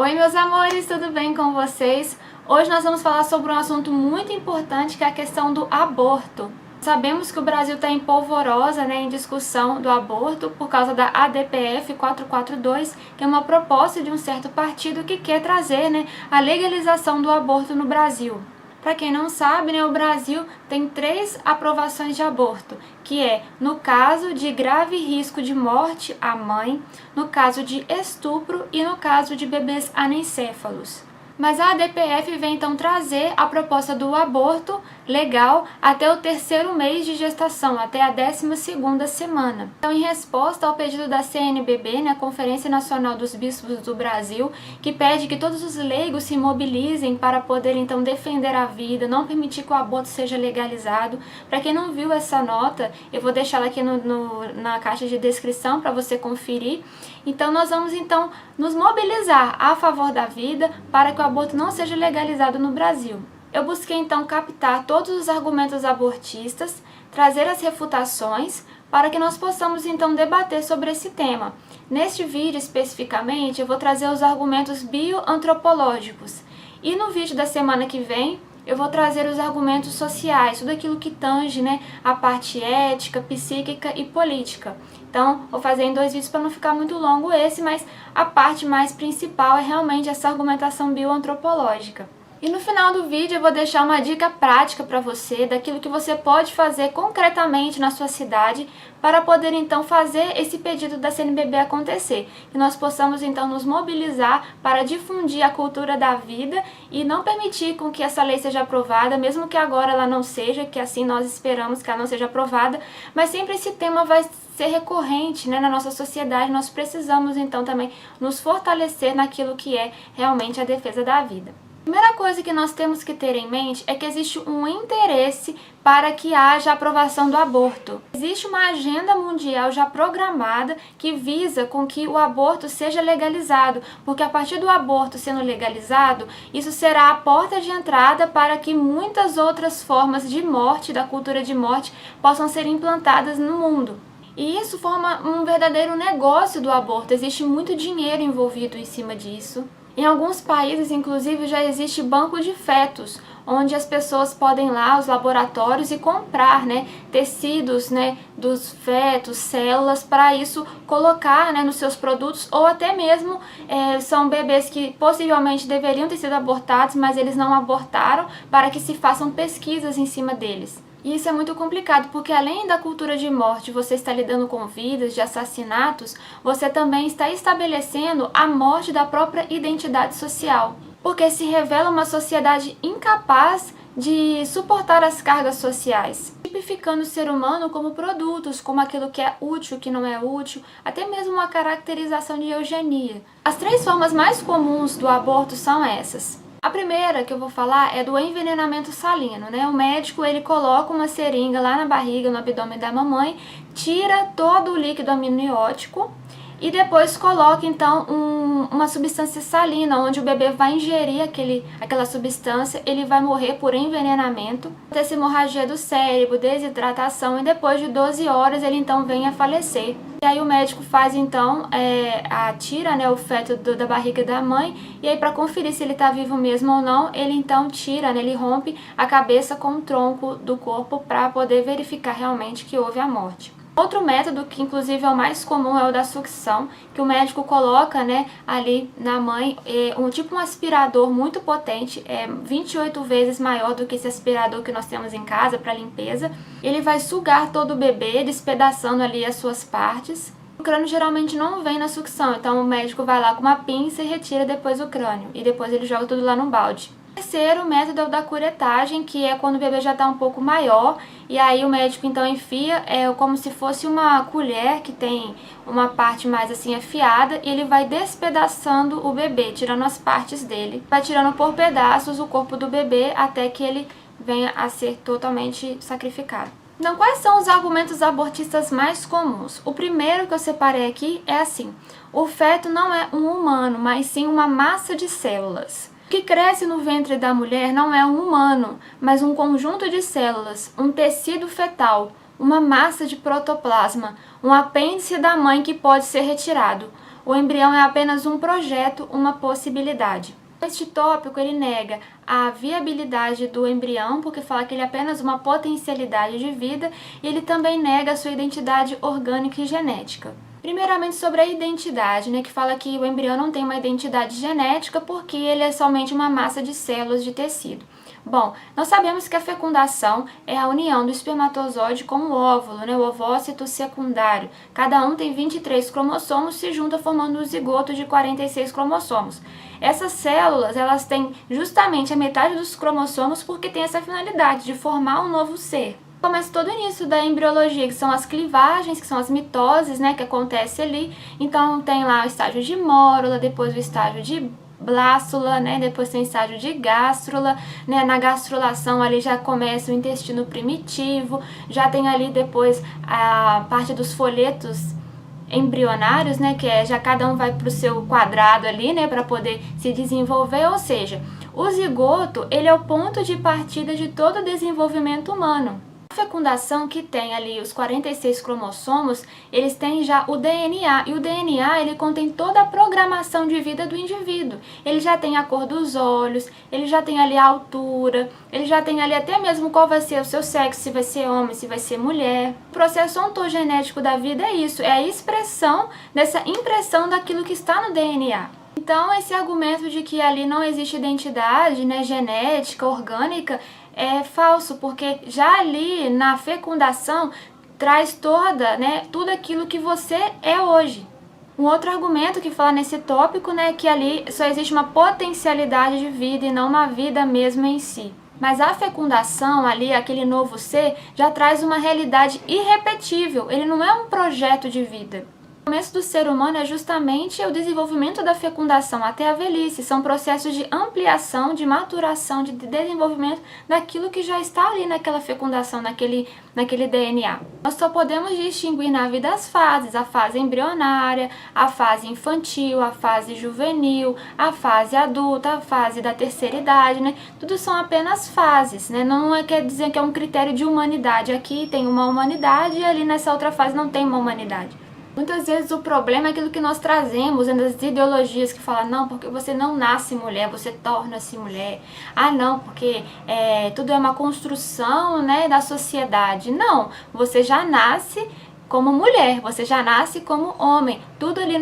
Oi meus amores, tudo bem com vocês? Hoje nós vamos falar sobre um assunto muito importante que é a questão do aborto. Sabemos que o Brasil está em polvorosa, em discussão do aborto por causa da ADPF 442, que é uma proposta de um certo partido que quer trazer a legalização do aborto no Brasil. Para quem não sabe, o Brasil tem 3 aprovações de aborto, que é no caso de grave risco de morte à mãe, no caso de estupro e no caso de bebês anencéfalos. Mas a ADPF vem então trazer a proposta do aborto legal até o 3º mês de gestação, até a 12ª semana. Então, em resposta ao pedido da CNBB, a Conferência Nacional dos Bispos do Brasil, que pede que todos os leigos se mobilizem para poder então defender a vida, não permitir que o aborto seja legalizado. Para quem não viu essa nota, eu vou deixar ela aqui na caixa de descrição para você conferir. Então, nós vamos então nos mobilizar a favor da vida para que o aborto não seja legalizado no Brasil. Eu busquei então captar todos os argumentos abortistas, trazer as refutações, para que nós possamos então debater sobre esse tema. Neste vídeo especificamente, eu vou trazer os argumentos bioantropológicos. E no vídeo da semana que vem, eu vou trazer os argumentos sociais, tudo aquilo que tange a parte ética, psíquica e política. Então, vou fazer em 2 vídeos para não ficar muito longo esse, mas a parte mais principal é realmente essa argumentação bioantropológica. E no final do vídeo eu vou deixar uma dica prática para você, daquilo que você pode fazer concretamente na sua cidade para poder então fazer esse pedido da CNBB acontecer. Que nós possamos então nos mobilizar para difundir a cultura da vida e não permitir com que essa lei seja aprovada, mesmo que agora ela não seja, que assim nós esperamos que ela não seja aprovada, mas sempre esse tema vai ser recorrente na nossa sociedade. Nós precisamos então também nos fortalecer naquilo que é realmente a defesa da vida. A primeira coisa que nós temos que ter em mente é que existe um interesse para que haja aprovação do aborto. Existe uma agenda mundial já programada que visa com que o aborto seja legalizado, porque a partir do aborto sendo legalizado, isso será a porta de entrada para que muitas outras formas de morte, da cultura de morte, possam ser implantadas no mundo. E isso forma um verdadeiro negócio do aborto, existe muito dinheiro envolvido em cima disso. Em alguns países, inclusive, já existe banco de fetos, onde as pessoas podem ir lá, os laboratórios, e comprar tecidos dos fetos, células, para isso colocar nos seus produtos, ou até mesmo são bebês que possivelmente deveriam ter sido abortados, mas eles não abortaram, para que se façam pesquisas em cima deles. E isso é muito complicado, porque além da cultura de morte, você está lidando com vidas, de assassinatos, você também está estabelecendo a morte da própria identidade social. Porque se revela uma sociedade incapaz de suportar as cargas sociais, tipificando o ser humano como produtos, como aquilo que é útil, que não é útil, até mesmo uma caracterização de eugenia. As 3 formas mais comuns do aborto são essas. A primeira que eu vou falar é do envenenamento salino, O médico, ele coloca uma seringa lá na barriga, no abdômen da mamãe, tira todo o líquido amniótico e depois coloca então uma substância salina, onde o bebê vai ingerir aquela substância, ele vai morrer por envenenamento, essa hemorragia do cérebro, desidratação, e depois de 12 horas ele então vem a falecer. E aí o médico faz então, tira o feto da barriga da mãe, e aí para conferir se ele está vivo mesmo ou não, ele então tira, ele rompe a cabeça com o tronco do corpo para poder verificar realmente que houve a morte. Outro método, que inclusive é o mais comum, é o da sucção, que o médico coloca ali na mãe um aspirador muito potente, 28 vezes maior do que esse aspirador que nós temos em casa para limpeza. Ele vai sugar todo o bebê, despedaçando ali as suas partes. O crânio geralmente não vem na sucção, então o médico vai lá com uma pinça e retira depois o crânio, e depois ele joga tudo lá no balde. O terceiro método é o da curetagem, que é quando o bebê já está um pouco maior, e aí o médico então enfia como se fosse uma colher que tem uma parte mais assim afiada, e ele vai despedaçando o bebê, tirando as partes dele, vai tirando por pedaços o corpo do bebê até que ele venha a ser totalmente sacrificado. Então, quais são os argumentos abortistas mais comuns? O primeiro que eu separei aqui é assim: o feto não é um humano, mas sim uma massa de células. O que cresce no ventre da mulher não é um humano, mas um conjunto de células, um tecido fetal, uma massa de protoplasma, um apêndice da mãe que pode ser retirado. o embrião é apenas um projeto, uma possibilidade. Este tópico ele nega a viabilidade do embrião, porque fala que ele é apenas uma potencialidade de vida, e ele também nega a sua identidade orgânica e genética. Primeiramente sobre a identidade, que fala que o embrião não tem uma identidade genética porque ele é somente uma massa de células de tecido. Bom, nós sabemos que a fecundação é a união do espermatozoide com o óvulo, o ovócito secundário. Cada um tem 23 cromossomos, se junta formando um zigoto de 46 cromossomos. Essas células, elas têm justamente a metade dos cromossomos porque tem essa finalidade de formar um novo ser. Começa todo o início da embriologia, que são as clivagens, que são as mitoses, que acontece ali. Então tem lá o estágio de mórula, depois o estágio de blástula, depois tem o estágio de gástrula, na gastrulação ali já começa o intestino primitivo, já tem ali depois a parte dos folhetos embrionários, que é já cada um vai para o seu quadrado ali, para poder se desenvolver, ou seja, o zigoto, ele é o ponto de partida de todo o desenvolvimento humano. A fecundação, que tem ali os 46 cromossomos, eles têm já o DNA, e o DNA ele contém toda a programação de vida do indivíduo. Ele já tem a cor dos olhos, ele já tem ali a altura, ele já tem ali até mesmo qual vai ser o seu sexo, se vai ser homem, se vai ser mulher. O processo ontogenético da vida é isso, é a expressão dessa impressão daquilo que está no DNA. Então, esse argumento de que ali não existe identidade, genética, orgânica, é falso, porque já ali na fecundação traz tudo aquilo que você é hoje. Um outro argumento que fala nesse tópico, é que ali só existe uma potencialidade de vida e não uma vida mesmo em si. Mas a fecundação ali, aquele novo ser, já traz uma realidade irrepetível, ele não é um projeto de vida. O começo do ser humano é justamente o desenvolvimento da fecundação até a velhice. São processos de ampliação, de maturação, de desenvolvimento daquilo que já está ali naquela fecundação, naquele DNA. Nós só podemos distinguir na vida as fases: a fase embrionária, a fase infantil, a fase juvenil, a fase adulta, a fase da terceira idade, Tudo são apenas fases, Não quer dizer que é um critério de humanidade. Aqui tem uma humanidade e ali nessa outra fase não tem uma humanidade. Muitas vezes o problema é aquilo que nós trazemos das ideologias que falam: não, porque você não nasce mulher, você torna-se mulher. Ah, não, porque tudo é uma construção, da sociedade. Não, você já nasce como mulher, você já nasce como homem. Tudo ali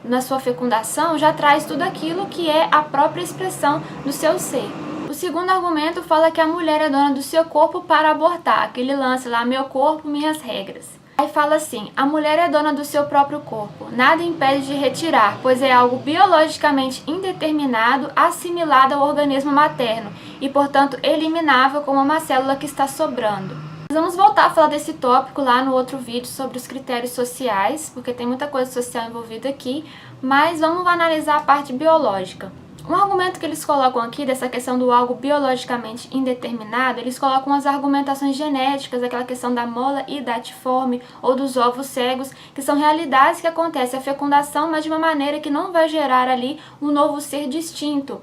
na sua fecundação já traz tudo aquilo que é a própria expressão do seu ser. O segundo argumento fala que a mulher é dona do seu corpo para abortar. Aquele lance lá: meu corpo, minhas regras. Aí fala assim: a mulher é dona do seu próprio corpo, nada impede de retirar, pois é algo biologicamente indeterminado, assimilado ao organismo materno e, portanto, eliminável como uma célula que está sobrando. Nós vamos voltar a falar desse tópico lá no outro vídeo sobre os critérios sociais, porque tem muita coisa social envolvida aqui, mas vamos analisar a parte biológica. Um argumento que eles colocam aqui, dessa questão do algo biologicamente indeterminado, eles colocam as argumentações genéticas, aquela questão da mola idatiforme ou dos ovos cegos, que são realidades que acontecem a fecundação, mas de uma maneira que não vai gerar ali um novo ser distinto,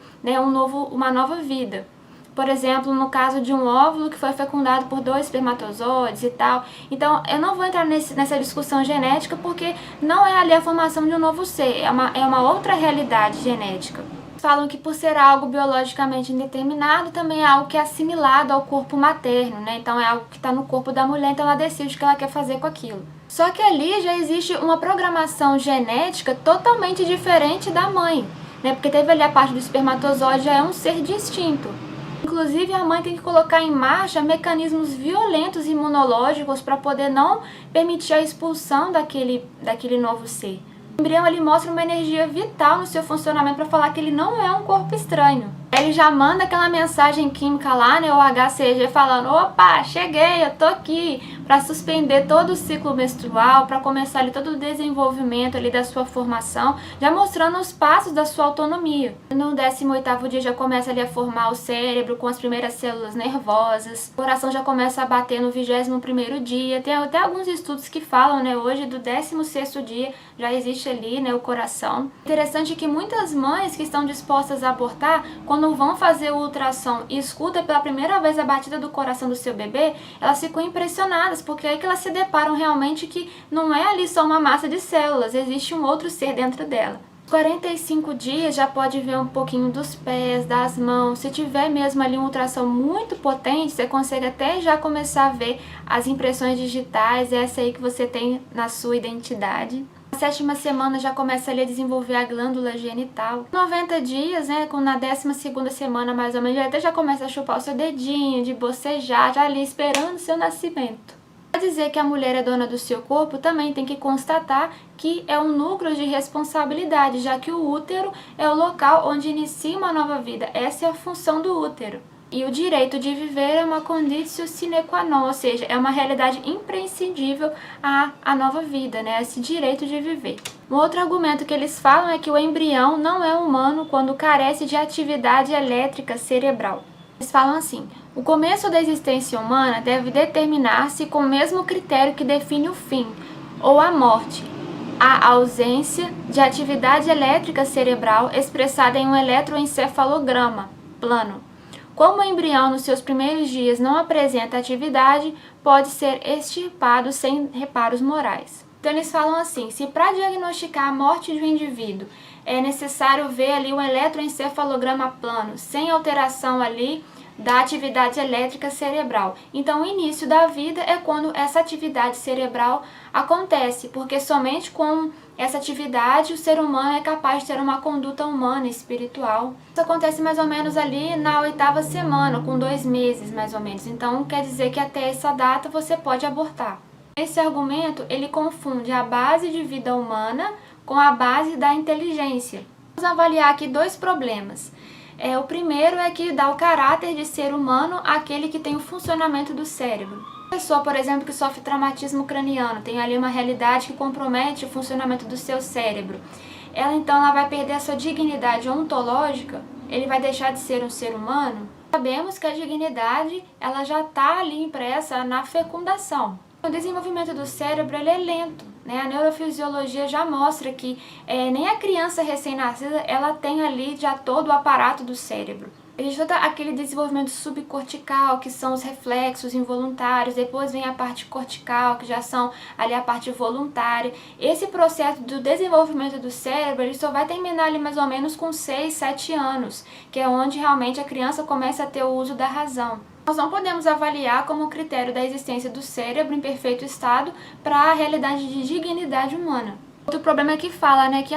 uma nova vida. Por exemplo, no caso de um óvulo que foi fecundado por 2 espermatozoides e tal. Então, eu não vou entrar nessa discussão genética porque não é ali a formação de um novo ser, é uma outra realidade genética. Falam que por ser algo biologicamente indeterminado, também é algo que é assimilado ao corpo materno, Então é algo que está no corpo da mulher, então ela decide o que ela quer fazer com aquilo. Só que ali já existe uma programação genética totalmente diferente da mãe, Porque teve ali a parte do espermatozoide, já é um ser distinto. Inclusive, a mãe tem que colocar em marcha mecanismos violentos imunológicos para poder não permitir a expulsão daquele novo ser. O embrião ele mostra uma energia vital no seu funcionamento para falar que ele não é um corpo estranho. Ele já manda aquela mensagem química lá, o HCG, falando: opa, cheguei, eu tô aqui, para suspender todo o ciclo menstrual, para começar ali todo o desenvolvimento ali da sua formação, já mostrando os passos da sua autonomia. No 18º dia já começa ali a formar o cérebro com as primeiras células nervosas, o coração já começa a bater no 21º dia, tem até alguns estudos que falam, hoje do 16º dia já existe ali, o coração. Interessante que muitas mães que estão dispostas a abortar, quando quando vão fazer o ultrassom e escutam pela primeira vez a batida do coração do seu bebê, elas ficam impressionadas, porque é aí que elas se deparam realmente que não é ali só uma massa de células, existe um outro ser dentro dela. 45 dias já pode ver um pouquinho dos pés, das mãos. Se tiver mesmo ali um ultrassom muito potente, você consegue até já começar a ver as impressões digitais, essa aí que você tem na sua identidade. Na 7ª semana já começa ali a desenvolver a glândula genital. 90 dias, né, na 12ª semana mais ou menos, até já começa a chupar o seu dedinho, de bocejar, já ali esperando o seu nascimento. Para dizer que a mulher é dona do seu corpo, também tem que constatar que é um núcleo de responsabilidade, já que o útero é o local onde inicia uma nova vida. Essa é a função do útero. E o direito de viver é uma conditio sine qua non, ou seja, é uma realidade imprescindível à nova vida, né? Esse direito de viver. Um outro argumento que eles falam é que o embrião não é humano quando carece de atividade elétrica cerebral. Eles falam assim: o começo da existência humana deve determinar-se com o mesmo critério que define o fim, ou a morte, a ausência de atividade elétrica cerebral expressada em um eletroencefalograma plano. Como o embrião nos seus primeiros dias não apresenta atividade, pode ser extirpado sem reparos morais. Então eles falam assim: se para diagnosticar a morte de um indivíduo é necessário ver ali um eletroencefalograma plano, sem alteração ali da atividade elétrica cerebral. Então o início da vida é quando essa atividade cerebral acontece, porque somente com essa atividade o ser humano é capaz de ter uma conduta humana e espiritual. Isso acontece mais ou menos ali na 8ª semana, com 2 meses mais ou menos. Então quer dizer que até essa data você pode abortar. Esse argumento ele confunde a base de vida humana com a base da inteligência. Vamos avaliar aqui 2 problemas. O primeiro é que dá o caráter de ser humano àquele que tem o funcionamento do cérebro. A pessoa, por exemplo, que sofre traumatismo craniano, tem ali uma realidade que compromete o funcionamento do seu cérebro. Ela vai perder a sua dignidade ontológica, ele vai deixar de ser um ser humano. Sabemos que a dignidade ela já está ali impressa na fecundação. O desenvolvimento do cérebro ele é lento, né? A neurofisiologia já mostra que nem a criança recém-nascida ela tem ali já todo o aparato do cérebro. Existe todo aquele desenvolvimento subcortical, que são os reflexos involuntários, depois vem a parte cortical, que já são ali a parte voluntária. Esse processo do desenvolvimento do cérebro, ele só vai terminar ali mais ou menos com 6, 7 anos, que é onde realmente a criança começa a ter o uso da razão. Nós não podemos avaliar como critério da existência do cérebro em perfeito estado para a realidade de dignidade humana. Outro problema é que fala, né, que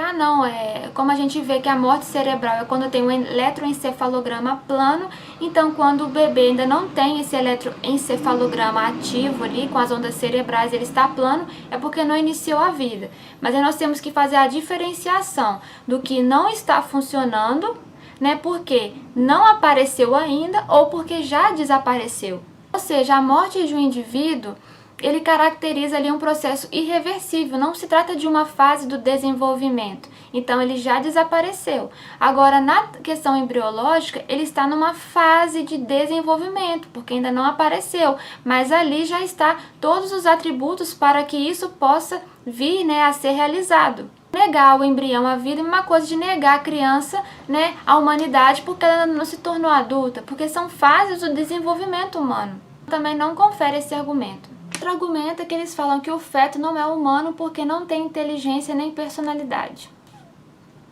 como a gente vê que a morte cerebral é quando tem um eletroencefalograma plano, então quando o bebê ainda não tem esse eletroencefalograma ativo ali, com as ondas cerebrais, ele está plano, é porque não iniciou a vida. Mas aí nós temos que fazer a diferenciação do que não está funcionando, né, porque não apareceu ainda ou porque já desapareceu. Ou seja, a morte de um indivíduo ele caracteriza ali um processo irreversível, não se trata de uma fase do desenvolvimento, então ele já desapareceu. Agora, na questão embriológica, ele está numa fase de desenvolvimento, porque ainda não apareceu, mas ali já está todos os atributos para que isso possa vir, né, a ser realizado. Negar o embrião à vida é uma coisa de negar a criança, né, à humanidade, porque ela não se tornou adulta, porque são fases do desenvolvimento humano. Também não confere esse argumento. Outro argumento é que eles falam que o feto não é humano porque não tem inteligência nem personalidade.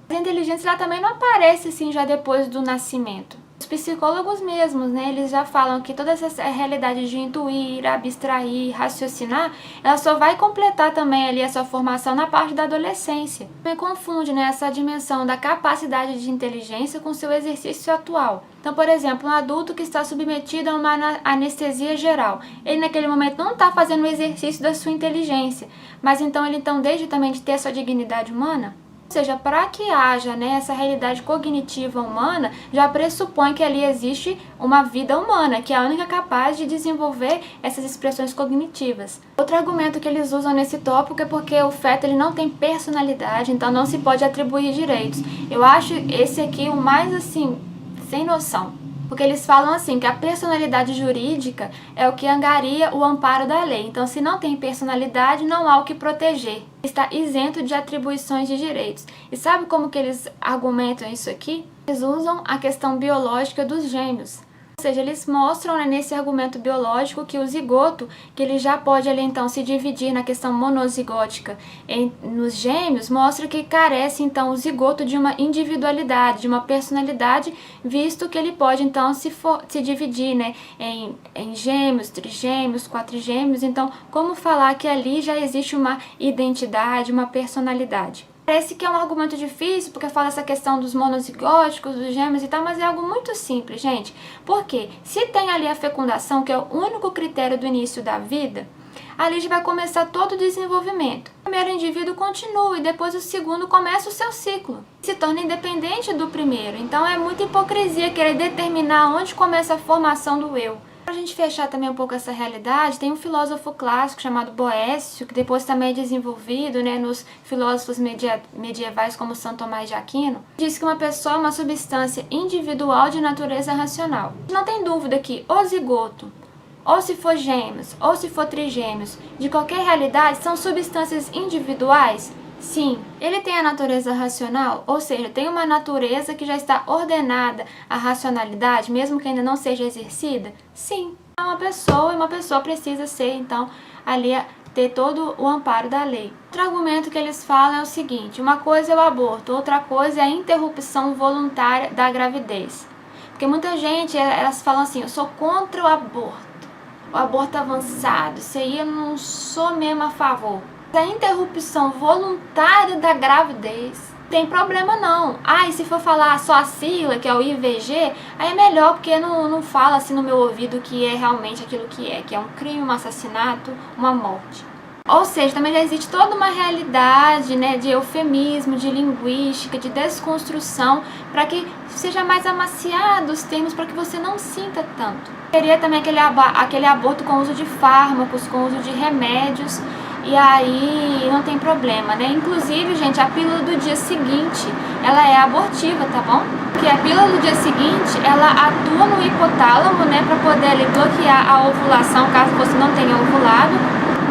A inteligência ela também não aparece assim já depois do nascimento. Os psicólogos mesmos, né, eles já falam que toda essa realidade de intuir, abstrair, raciocinar, ela só vai completar também ali a sua formação na parte da adolescência. Também confunde, né, essa dimensão da capacidade de inteligência com seu exercício atual. Então, por exemplo, um adulto que está submetido a uma anestesia geral, ele naquele momento não está fazendo o exercício da sua inteligência, mas então ele deixa também de ter a sua dignidade humana? Ou seja, para que haja, né, essa realidade cognitiva humana, já pressupõe que ali existe uma vida humana, que é a única capaz de desenvolver essas expressões cognitivas. Outro argumento que eles usam nesse tópico é porque o feto ele não tem personalidade, então não se pode atribuir direitos. Eu acho esse aqui o mais assim, sem noção. Porque eles falam assim, que a personalidade jurídica é o que angaria o amparo da lei. Então, se não tem personalidade, não há o que proteger. Está isento de atribuições de direitos. E sabe como que eles argumentam isso aqui? Eles usam a questão biológica dos gêmeos. Ou seja, eles mostram, né, nesse argumento biológico que o zigoto, que ele já pode ali então se dividir na questão monozigótica nos gêmeos, mostra que carece então o zigoto de uma individualidade, de uma personalidade, visto que ele pode então se dividir, né, em gêmeos, trigêmeos, quatrigêmeos. Então, como falar que ali já existe uma identidade, uma personalidade? Parece que é um argumento difícil, porque fala essa questão dos monozigóticos, dos gêmeos e tal, mas é algo muito simples, gente. Porque se tem ali a fecundação, que é o único critério do início da vida, ali já vai começar todo o desenvolvimento. O primeiro indivíduo continua e depois o segundo começa o seu ciclo. Se torna independente do primeiro. Então é muita hipocrisia querer determinar onde começa a formação do eu. Para a gente fechar também um pouco essa realidade, tem um filósofo clássico chamado Boécio, que depois também é desenvolvido, né, nos filósofos medievais como São Tomás de Aquino, diz que uma pessoa é uma substância individual de natureza racional. Não tem dúvida que o zigoto, ou se for gêmeos, ou se for trigêmeos, de qualquer realidade, são substâncias individuais? Sim. Ele tem a natureza racional, ou seja, tem uma natureza que já está ordenada à racionalidade, mesmo que ainda não seja exercida? Sim. É uma pessoa e uma pessoa precisa ser, então, ali ter todo o amparo da lei. Outro argumento que eles falam é o seguinte: uma coisa é o aborto, outra coisa é a interrupção voluntária da gravidez. Porque muita gente, elas falam assim, eu sou contra o aborto avançado, isso aí eu não sou mesmo a favor. A interrupção voluntária da gravidez tem problema não. E se for falar só a sigla, que é o IVG, aí é melhor, porque não fala assim no meu ouvido que é realmente aquilo que é um crime, um assassinato, uma morte. Ou seja, também já existe toda uma realidade, né, de eufemismo, de linguística, de desconstrução, para que seja mais amaciado os termos, para que você não sinta tanto. Teria também aquele aborto com uso de fármacos, com uso de remédios, e aí não tem problema, né? Inclusive, gente, a pílula do dia seguinte, ela é abortiva, tá bom? Porque a pílula do dia seguinte, ela atua no hipotálamo, né, para poder ali bloquear a ovulação, caso você não tenha ovulado.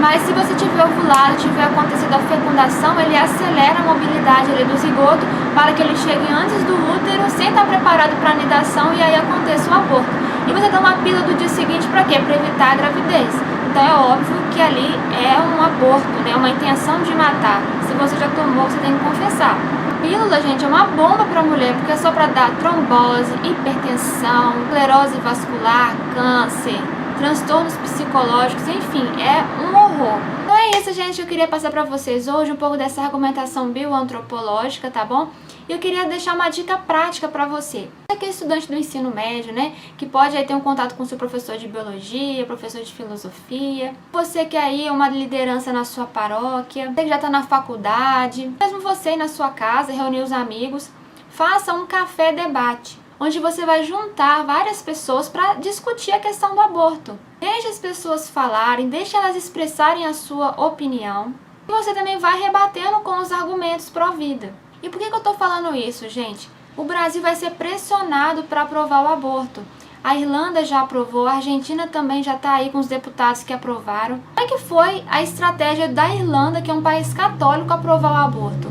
Mas se você tiver ovulado, tiver acontecido a fecundação, ele acelera a mobilidade ali do zigoto para que ele chegue antes do útero, sem estar preparado para a anidação, e aí aconteça o aborto. E você dá uma pílula do dia seguinte para quê? Para evitar a gravidez. Então é óbvio que ali é um aborto, né? Uma intenção de matar. Se você já tomou, você tem que confessar. Pílula, gente, é uma bomba para a mulher, porque é só para dar trombose, hipertensão, esclerose vascular, câncer, transtornos psicológicos, enfim, é um horror. Então é isso, gente, eu queria passar para vocês hoje um pouco dessa argumentação bioantropológica, tá bom? E eu queria deixar uma dica prática para você. Você que é estudante do ensino médio, né, que pode aí ter um contato com seu professor de biologia, professor de filosofia, você que aí é uma liderança na sua paróquia, você que já está na faculdade, mesmo você aí na sua casa, reunir os amigos, faça um café debate, onde você vai juntar várias pessoas para discutir a questão do aborto. Deixe as pessoas falarem, deixe elas expressarem a sua opinião, e você também vai rebatendo com os argumentos pró-vida. E por que eu estou falando isso, gente? O Brasil vai ser pressionado para aprovar o aborto. A Irlanda já aprovou, a Argentina também já está aí com os deputados que aprovaram. Como é que foi a estratégia da Irlanda, que é um país católico, aprovar o aborto?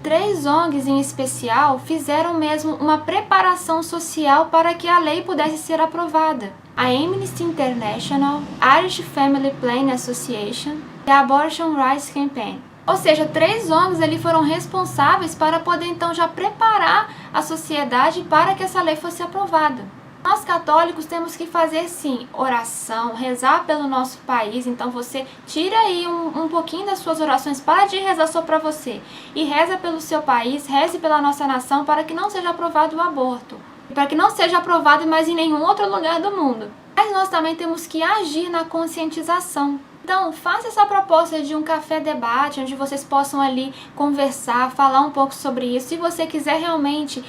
3 ONGs em especial fizeram mesmo uma preparação social para que a lei pudesse ser aprovada. A Amnesty International, Irish Family Planning Association e a Abortion Rights Campaign. Ou seja, 3 ONGs ali foram responsáveis para poder então já preparar a sociedade para que essa lei fosse aprovada. Nós católicos temos que fazer sim oração, rezar pelo nosso país. Então você tira aí um pouquinho das suas orações, para de rezar só para você e reza pelo seu país, reze pela nossa nação para que não seja aprovado o aborto, para que não seja aprovado mais em nenhum outro lugar do mundo. Mas nós também temos que agir na conscientização. Então, faça essa proposta de um café debate, onde vocês possam ali conversar, falar um pouco sobre isso. Se você quiser realmente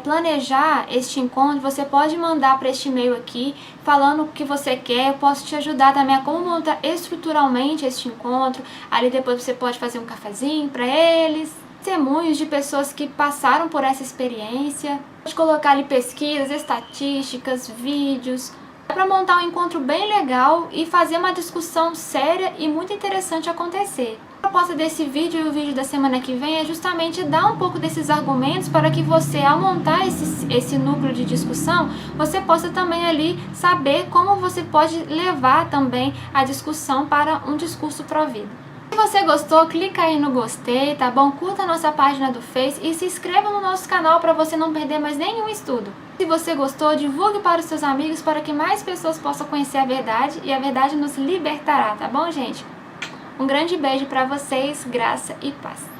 planejar este encontro, você pode mandar para este e-mail aqui, falando o que você quer. Eu posso te ajudar também a como montar estruturalmente este encontro. Ali depois você pode fazer um cafezinho para eles. Testemunhos de pessoas que passaram por essa experiência. Pode colocar ali pesquisas, estatísticas, vídeos, para montar um encontro bem legal e fazer uma discussão séria e muito interessante acontecer. A proposta desse vídeo e o vídeo da semana que vem é justamente dar um pouco desses argumentos para que você, ao montar esse núcleo de discussão, você possa também ali saber como você pode levar também a discussão para um discurso pró-vida. Se você gostou, clica aí no gostei, tá bom? Curta a nossa página do Face e se inscreva no nosso canal para você não perder mais nenhum estudo. Se você gostou, divulgue para os seus amigos para que mais pessoas possam conhecer a verdade e a verdade nos libertará, tá bom, gente? Um grande beijo para vocês, graça e paz.